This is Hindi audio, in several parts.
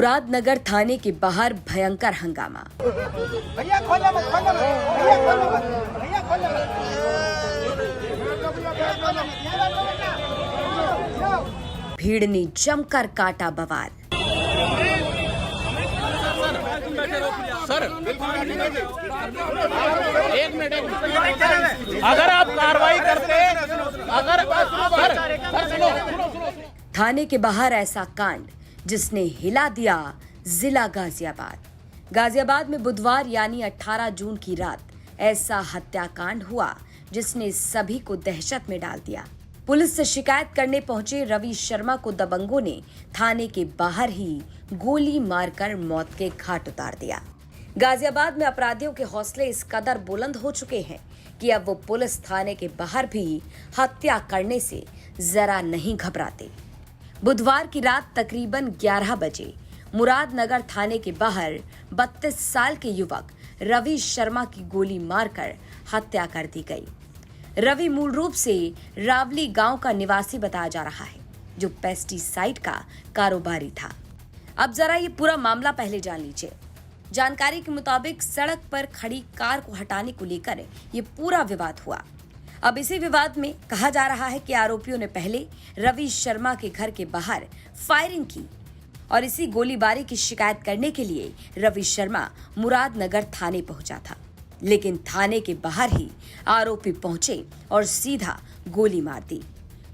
मुरादनगर थाने के बाहर भयंकर हंगामा। भैया खोलो मत, खोलो मत, भैया खोलो मत, भैया खोलो मत। भीड़ ने जमकर काटा बवाल। सर एक मिनट अगर आप कार्रवाई करते थाने के बाहर ऐसा कांड जिसने हिला दिया जिला गाजियाबाद। गाजियाबाद में बुधवार यानी 18 जून की रात ऐसा हत्याकांड हुआ जिसने सभी को दहशत में डाल दिया। पुलिस से शिकायत करने पहुंचे रवि शर्मा को दबंगों ने थाने के बाहर ही गोली मारकर मौत के घाट उतार दिया। गाजियाबाद में अपराधियों के हौसले इस कदर बुलंद हो चुके हैं कि अब वो पुलिस थाने के बाहर भी हत्या करने से जरा नहीं घबराते। बुधवार की रात तकरीबन 11 बजे मुरादनगर थाने के बाहर 32 साल के युवक रवि शर्मा की गोली मारकर हत्या कर दी गई। रवि मूल रूप से रावली गांव का निवासी बताया जा रहा है, जो पेस्टिसाइड का कारोबारी था। अब जरा ये पूरा मामला पहले जान लीजिए। जानकारी के मुताबिक सड़क पर खड़ी कार को हटाने को लेकर ये पूरा विवाद हुआ। अब इसी विवाद में कहा जा रहा है कि आरोपियों ने पहले रवि शर्मा के घर के बाहर फायरिंग की और इसी गोलीबारी की शिकायत करने के लिए रवि शर्मा मुरादनगर थाने पहुंचा था। लेकिन थाने के बाहर ही आरोपी पहुंचे और सीधा गोली मार दी।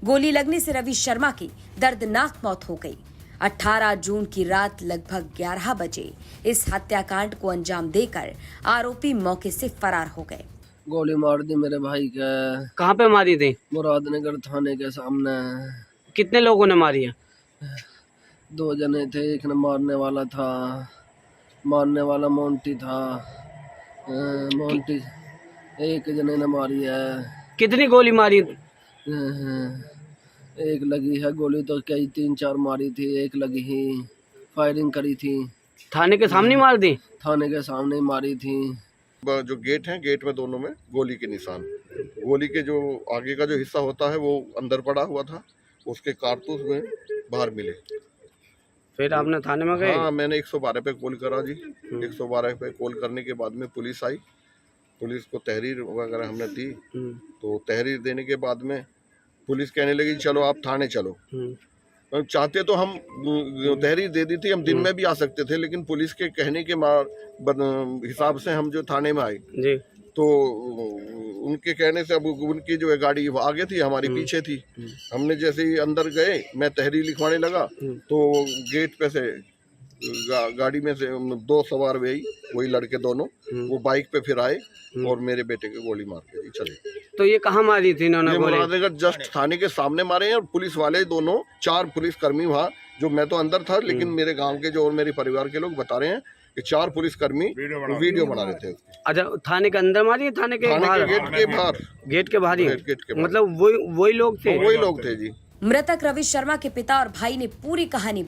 गोली लगने से रवि शर्मा की दर्दनाक मौत हो गई। 18 जून की रात लगभग 11 बजे इस हत्याकांड को अंजाम देकर आरोपी मौके से फरार हो गए। गोली मार दी मेरे भाई के। कहाँ पे मारी थी? मुरादनगर थाने के सामने। कितने लोगों ने मारी है? 2 जने थे, एक ने मारने वाला था, मारने वाला मोंटी था। मोंटी एक जने ने मारी है। कितनी गोली मारी? एक लगी है गोली तो कई 3-4 मारी थी, एक लगी ही फायरिंग करी थी। थाने के सामने मार दी? थाने के सामने मारी थी। जो गेट है, गेट में दोनों में गोली के निशान। गोली के जो आगे का जो हिस्सा होता है वो अंदर पड़ा हुआ था, उसके कारतूस में बाहर मिले। फिर आपने थाने में गए? हाँ, मैंने 112 पे कॉल करा जी। 112 पे कॉल करने के बाद में पुलिस आई। पुलिस को तहरीर वगैरह हमने दी। तो तहरीर देने के बाद में पुलिस कहने लगी चलो आप थाने चलो। चाहते तो हम तहरीर दे दी थी, हम दिन में भी आ सकते थे, लेकिन पुलिस के कहने के हिसाब से हम जो थाने में आए जी। तो उनके कहने से अब उनकी जो है गाड़ी आगे थी, हमारी पीछे थी। हमने जैसे ही अंदर गए, मैं तहरीर लिखवाने लगा तो गेट पे से गाड़ी में से 2 सवार वे वही लड़के दोनों, वो बाइक पे फिर आए और मेरे बेटे के गोली मार के चले। तो ये कहाँ मारी थी इन्होंने? मुरादनगर जस्ट थाने के सामने मारे हैं। और पुलिस वाले दोनों 4 पुलिसकर्मी वहाँ, जो मैं तो अंदर था, लेकिन मेरे गांव के जो और मेरे परिवार के लोग बता रहे हैं कि 4 पुलिसकर्मी वीडियो बना रहे थे। अच्छा, थाने के अंदर मारी? थाने के बाहर? गेट के बाहर। गेट के बाहर ही? गेट के बाहर। मतलब वही लोग थे? वही लोग थे जी। मृतक रवि शर्मा के पिता और भाई ने पूरी कहानी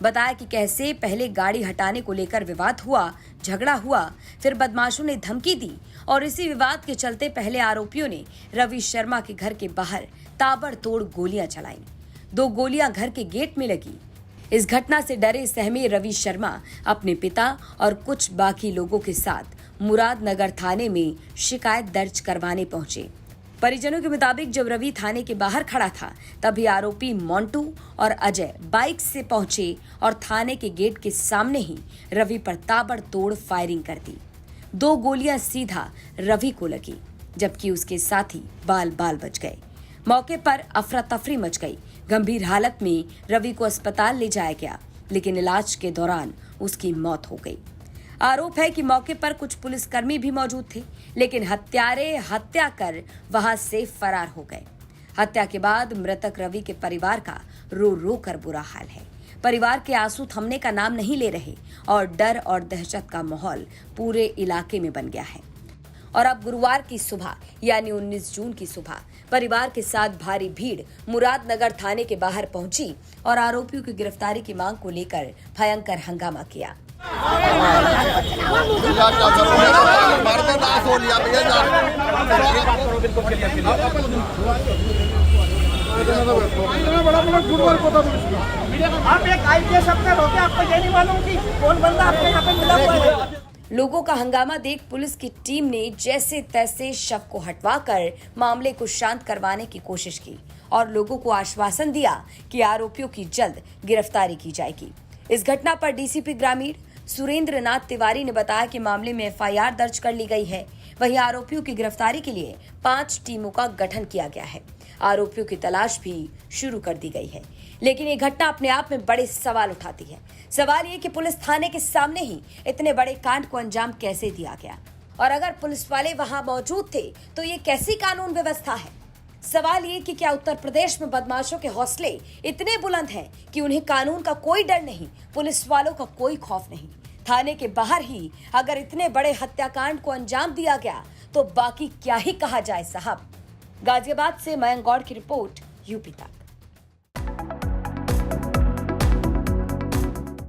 बताया कि कैसे पहले गाड़ी हटाने को लेकर विवाद हुआ, झगड़ा हुआ, फिर बदमाशों ने धमकी दी और इसी विवाद के चलते पहले आरोपियों ने रवि शर्मा के घर के बाहर ताबड़तोड़ गोलियां चलाईं। 2 गोलियां घर के गेट में लगी। इस घटना से डरे सहमे रवि शर्मा अपने पिता और कुछ बाकी लोगों के साथ मुरादनगर थाने में शिकायत दर्ज करवाने पहुंचे। परिजनों के मुताबिक जब रवि थाने के बाहर खड़ा था, तभी आरोपी मोंटू और अजय बाइक से पहुंचे और थाने के गेट के सामने ही रवि पर ताबड़तोड़ फायरिंग कर दी। 2 गोलियां सीधा रवि को लगी, जबकि उसके साथी बाल बच गए। मौके पर अफरा तफरी मच गई। गंभीर हालत में रवि को अस्पताल ले जाया गया, लेकिन इलाज के दौरान उसकी मौत हो गई। आरोप है कि मौके पर कुछ पुलिसकर्मी भी मौजूद थे, लेकिन हत्यारे हत्या कर वहां से फरार हो गए। हत्या के बाद मृतक रवि के परिवार का रो कर बुरा हाल है। परिवार के आंसू थमने का नाम नहीं ले रहे और डर और दहशत का माहौल पूरे इलाके में बन गया है। और अब गुरुवार की सुबह यानी 19 जून की सुबह परिवार के साथ भारी भीड़ मुरादनगर थाने के बाहर पहुंची और आरोपियों की गिरफ्तारी की मांग को लेकर भयंकर हंगामा किया। आप एक IPS अफसर होके आपको ये नहीं मालूम कि कौन बंदा आपके यहाँ पे मिला हुआ है? लोगों का हंगामा देख पुलिस की टीम ने जैसे तैसे शव को हटवाकर मामले को शांत करवाने की कोशिश की और लोगों को आश्वासन दिया कि आरोपियों की जल्द गिरफ्तारी की जाएगी। इस घटना पर डीसीपी ग्रामीण सुरेंद्र नाथ तिवारी ने बताया कि मामले में FIR दर्ज कर ली गई है। वहीं आरोपियों की गिरफ्तारी के लिए 5 टीमों का गठन किया गया है। आरोपियों की तलाश भी शुरू कर दी गई है। लेकिन ये घटना अपने आप में बड़े सवाल उठाती है। सवाल ये कि पुलिस थाने के सामने ही इतने बड़े कांड को अंजाम कैसे दिया गया, और अगर पुलिस वाले वहां मौजूद थे तो ये कैसी कानून व्यवस्था है। सवाल ये कि क्या उत्तर प्रदेश में बदमाशों के हौसले इतने बुलंद हैं कि उन्हें कानून का कोई डर नहीं, पुलिस वालों का कोई खौफ नहीं। थाने के बाहर ही अगर इतने बड़े हत्याकांड को अंजाम दिया गया तो बाकी क्या ही कहा जाए साहब। गाजियाबाद से मयंक गौड़ की रिपोर्ट, यूपी तक।